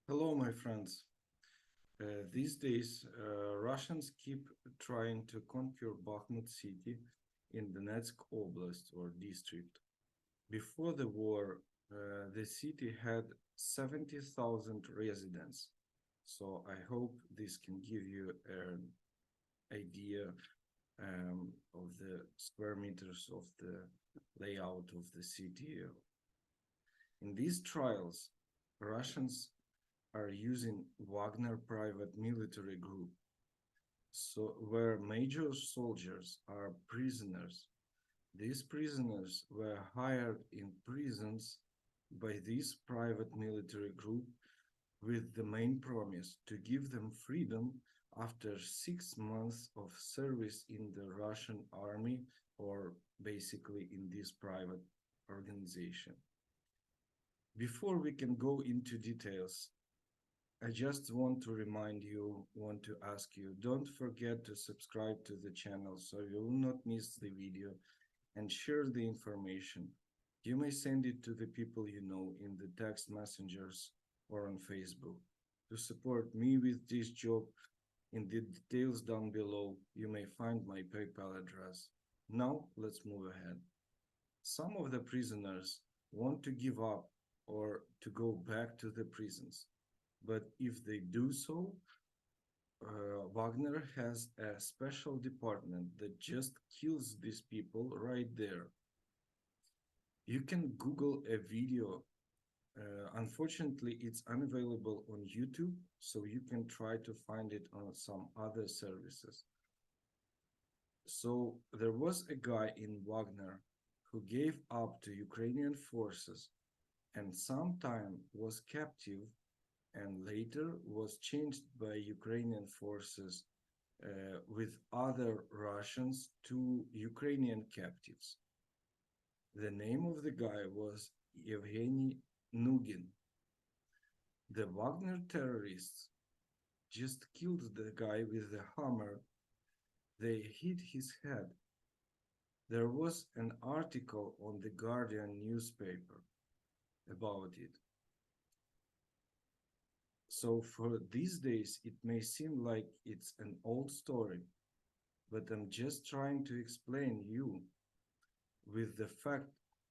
Hello, my friends. These days, Russians keep trying to conquer Bakhmut city in Donetsk Oblast or district. Before the war, the city had 70,000 residents. So I hope this can give you an idea of the square meters of the layout of the city. In these trials, Russians are using Wagner private military group, so where major soldiers are prisoners. These prisoners were hired in prisons by this private military group with the main promise to give them freedom after 6 months of service in the Russian army or basically in this private organization. Before we can go into details, I just want to ask you, don't forget to subscribe to the channel so you will not miss the video and share the information. You may send it to the people you know in the text messengers or on Facebook. To support me with this job, in the details down below, you may find my PayPal address. Now, let's move ahead. Some of the prisoners want to give up or to go back to the prisons. But if they do so, Wagner has a special department that just kills these people right there. You can Google a video. Unfortunately, it's unavailable on YouTube, so you can try to find it on some other services. So there was a guy in Wagner who gave up to Ukrainian forces and sometime was captive and later was changed by Ukrainian forces with other Russians to Ukrainian captives. The name of the guy was Yevgeny Nugin. The Wagner terrorists just killed the guy with the hammer. They hit his head. There was an article on the Guardian newspaper about it. So for these days, it may seem like it's an old story, but I'm just trying to explain you with the fact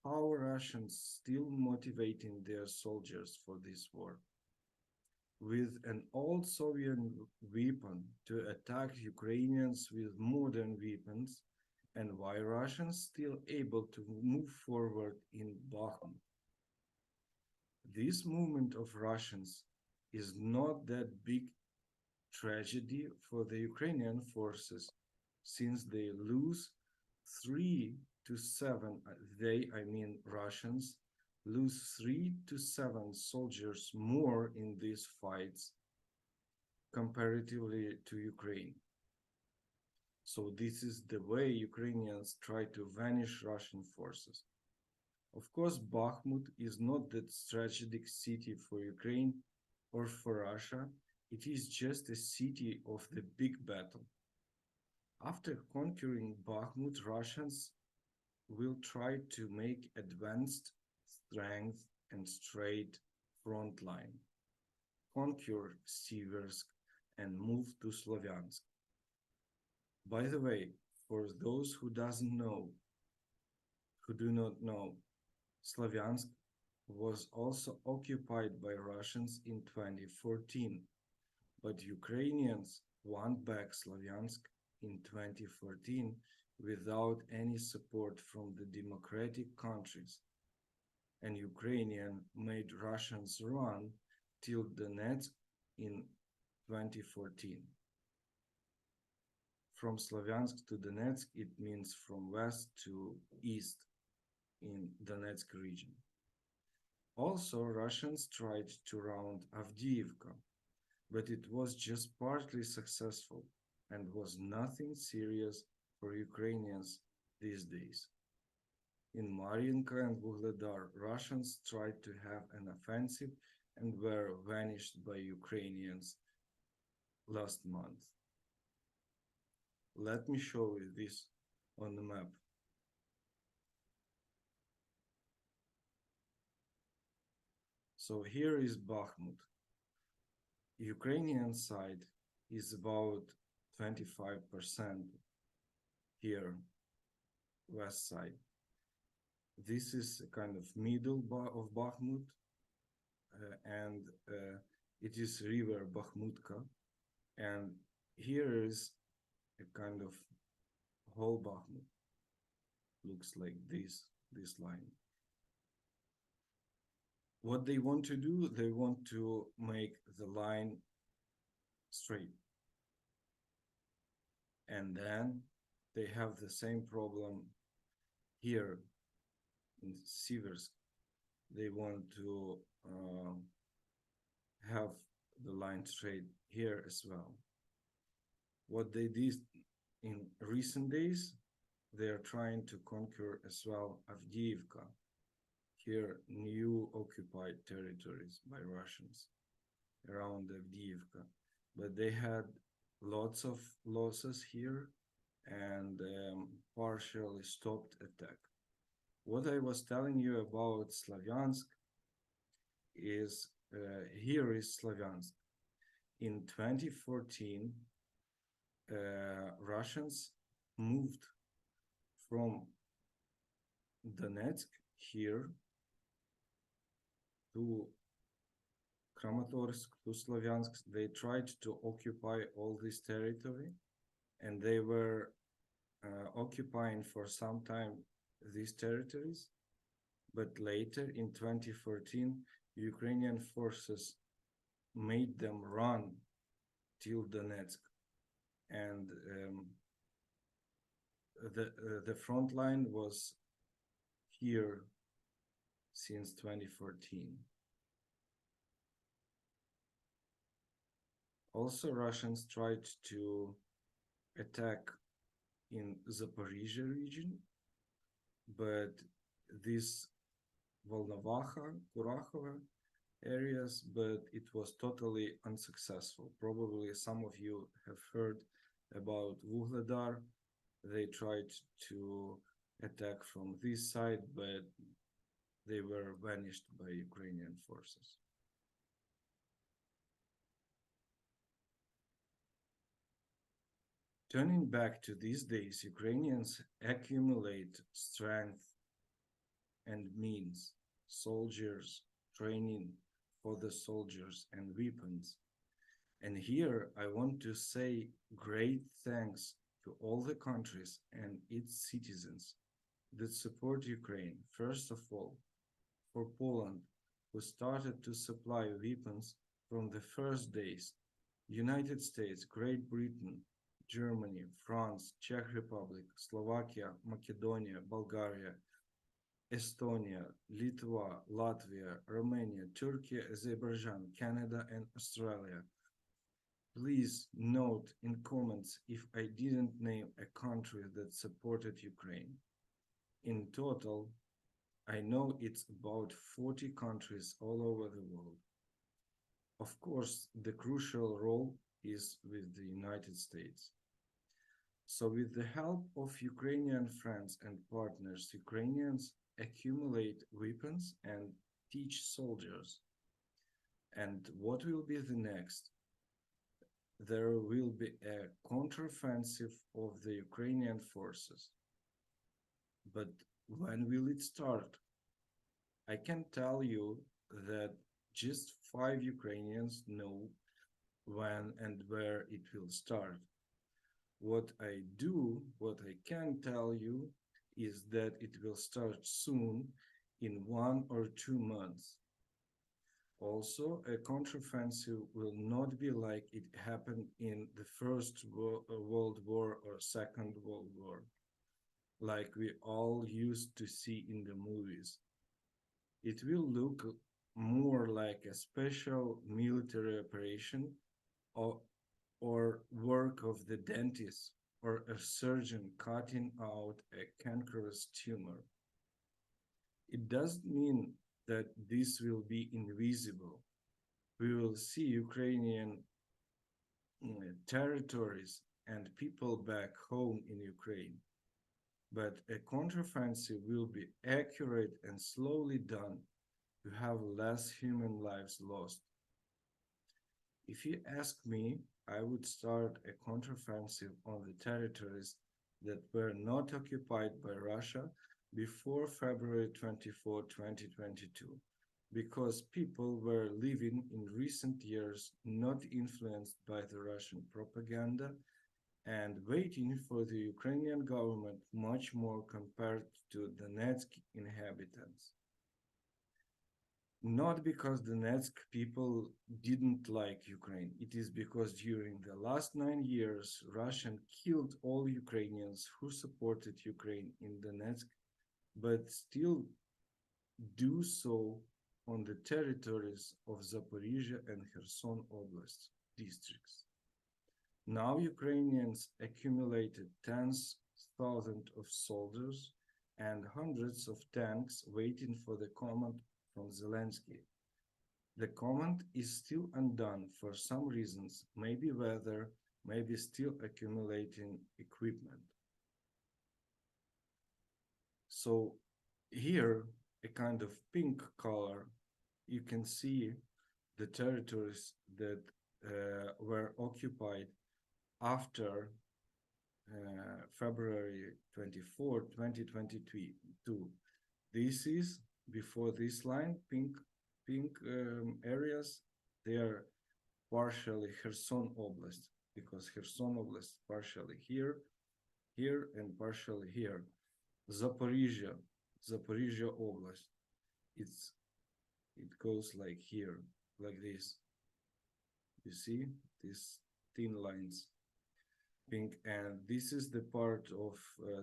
how Russians still motivating their soldiers for this war. With an old Soviet weapon to attack Ukrainians with modern weapons, and why Russians still able to move forward in Bakhmut. This movement of Russians is not that big tragedy for the Ukrainian forces since they lose 3 to 7, I mean Russians, lose 3 to 7 soldiers more in these fights comparatively to Ukraine. So this is the way Ukrainians try to vanish Russian forces. Of course, Bakhmut is not that strategic city for Ukraine or for Russia. It is just a city of the big battle. After conquering Bakhmut, Russians will try to make advanced strength and straight front line, conquer Siversk, and move to Slovyansk. By the way, for those who do not know, Slovyansk was also occupied by Russians in 2014, but Ukrainians won back Slovyansk in 2014 without any support from the democratic countries, and Ukrainian made Russians run till Donetsk in 2014. From Slovyansk to Donetsk, it means from west to east in Donetsk region. Also, Russians tried to round Avdiivka, but it was just partly successful and was nothing serious for Ukrainians these days. In Mariinka and Vuhledar, Russians tried to have an offensive and were vanished by Ukrainians last month. Let me show you this on the map. So here is Bakhmut. Ukrainian side is about 25% here, west side. This is a kind of middle of Bakhmut, and it is river Bakhmutka, and here is a kind of whole Bakhmut. Looks like this line. What they want to do, they want to make the line straight. And then they have the same problem here in Siversk. They want to have the line straight here as well. What they did in recent days, they are trying to conquer as well Avdiivka, here new occupied territories by Russians around Avdiivka. But they had lots of losses here and partially stopped attack. What I was telling you about Slavyansk is here is Slavyansk. In 2014, Russians moved from Donetsk here to Kramatorsk, to Slavyansk. They tried to occupy all this territory, and they were occupying for some time these territories. But later in 2014, Ukrainian forces made them run till Donetsk, and the front line was here since 2014. Also, Russians tried to attack in Zaporizhia region, but this Volnovakha, Kurakhova areas, but it was totally unsuccessful. Probably some of you have heard about Vuhledar. They tried to attack from this side, but they were vanished by Ukrainian forces. Turning back to these days, Ukrainians accumulate strength and means, soldiers, training for the soldiers and weapons. And here I want to say great thanks to all the countries and its citizens that support Ukraine. First of all, for Poland, who started to supply weapons from the first days, United States, Great Britain, Germany, France, Czech Republic, Slovakia, Macedonia, Bulgaria, Estonia, Litva, Latvia, Romania, Turkey, Azerbaijan, Canada, and Australia. Please note in comments if I didn't name a country that supported Ukraine. In total, I know it's about 40 countries all over the world. Of course, the crucial role is with the United States. So with the help of Ukrainian friends and partners, Ukrainians accumulate weapons and teach soldiers. And what will be the next? There will be a counteroffensive of the Ukrainian forces. But when will it start? I can tell you that just 5 Ukrainians know when and where it will start. What I can tell you is that it will start soon, in 1 or 2 months. Also, a counteroffensive will not be like it happened in the First World War or Second World War, like we all used to see in the movies. It will look more like a special military operation or work of the dentist or a surgeon cutting out a cancerous tumor. It doesn't mean that this will be invisible. We will see Ukrainian territories and people back home in Ukraine. But a counteroffensive will be accurate and slowly done to have less human lives lost. If you ask me, I would start a counteroffensive on the territories that were not occupied by Russia before February 24, 2022, because people were living in recent years not influenced by the Russian propaganda and waiting for the Ukrainian government much more compared to Donetsk inhabitants. Not because Donetsk people didn't like Ukraine. It is because during the last 9 years, Russia killed all Ukrainians who supported Ukraine in Donetsk, but still do so on the territories of Zaporizhia and Kherson Oblast districts. Now Ukrainians accumulated tens of thousands of soldiers and hundreds of tanks waiting for the command from Zelensky. The command is still undone for some reasons, maybe weather, maybe still accumulating equipment. So here, a kind of pink color, you can see the territories that were occupied after February 24, 2022. This is before this line, pink areas, they are partially Kherson Oblast, because Kherson Oblast partially here, and partially here. Zaporizhia Oblast, it goes like here, like this. You see these thin lines, pink, and this is the part of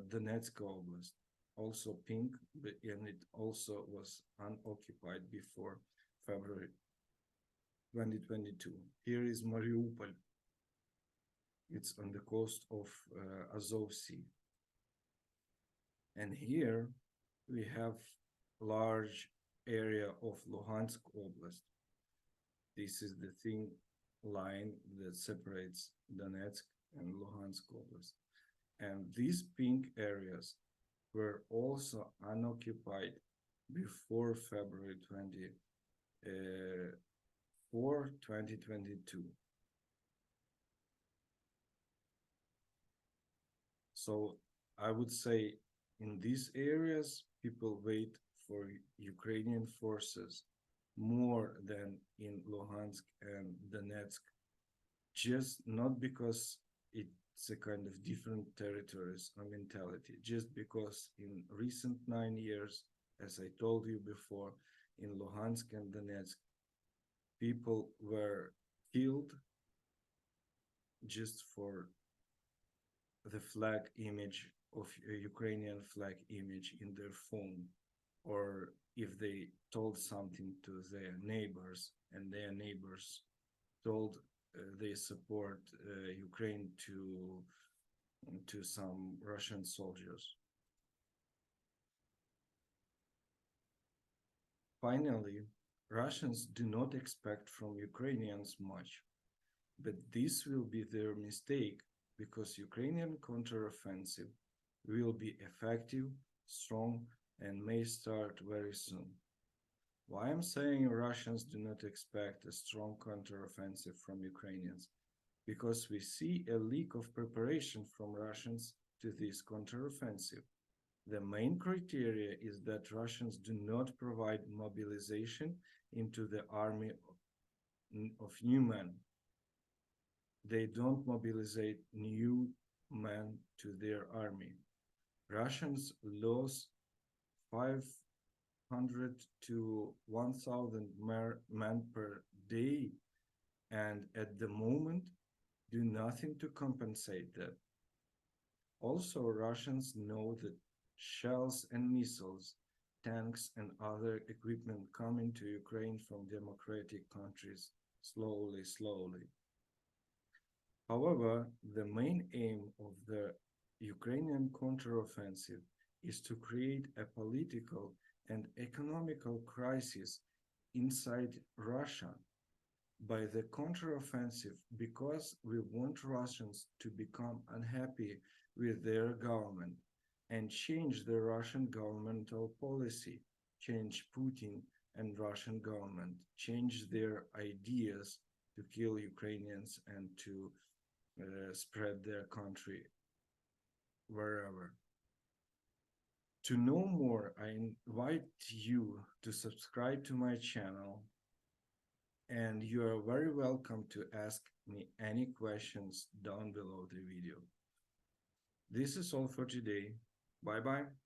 Donetsk Oblast, also pink, and it also was unoccupied before February 2022. Here is Mariupol. It's on the coast of Azov Sea. And here we have large area of Luhansk Oblast. This is the thin line that separates Donetsk and Luhansk Oblast. And these pink areas were also unoccupied before February 2022. So I would say in these areas, people wait for Ukrainian forces more than in Luhansk and Donetsk, just not because it's a kind of different territories or mentality, just because in recent 9 years, as I told you before, in Luhansk and Donetsk, people were killed just for the flag image of a Ukrainian flag image in their phone, or if they told something to their neighbors and their neighbors told they support Ukraine to some Russian soldiers. Finally, Russians do not expect from Ukrainians much, but this will be their mistake because Ukrainian counteroffensive will be effective, strong, and may start very soon. Why I'm saying Russians do not expect a strong counteroffensive from Ukrainians? Because we see a lack of preparation from Russians to this counteroffensive. The main criteria is that Russians do not provide mobilization into the army of new men. They don't mobilize new men to their army. Russians lose 500 to 1,000 men per day, and at the moment do nothing to compensate that. Also, Russians know that shells and missiles, tanks and other equipment coming to Ukraine from democratic countries slowly. However, the main aim of the Ukrainian counteroffensive is to create a political and economical crisis inside Russia by the counteroffensive, because we want Russians to become unhappy with their government and change the Russian governmental policy, change Putin and Russian government, change their ideas to kill Ukrainians and to spread their country wherever. To know more, I invite you to subscribe to my channel, and you are very welcome to ask me any questions down below the video. This is all for today. Bye bye.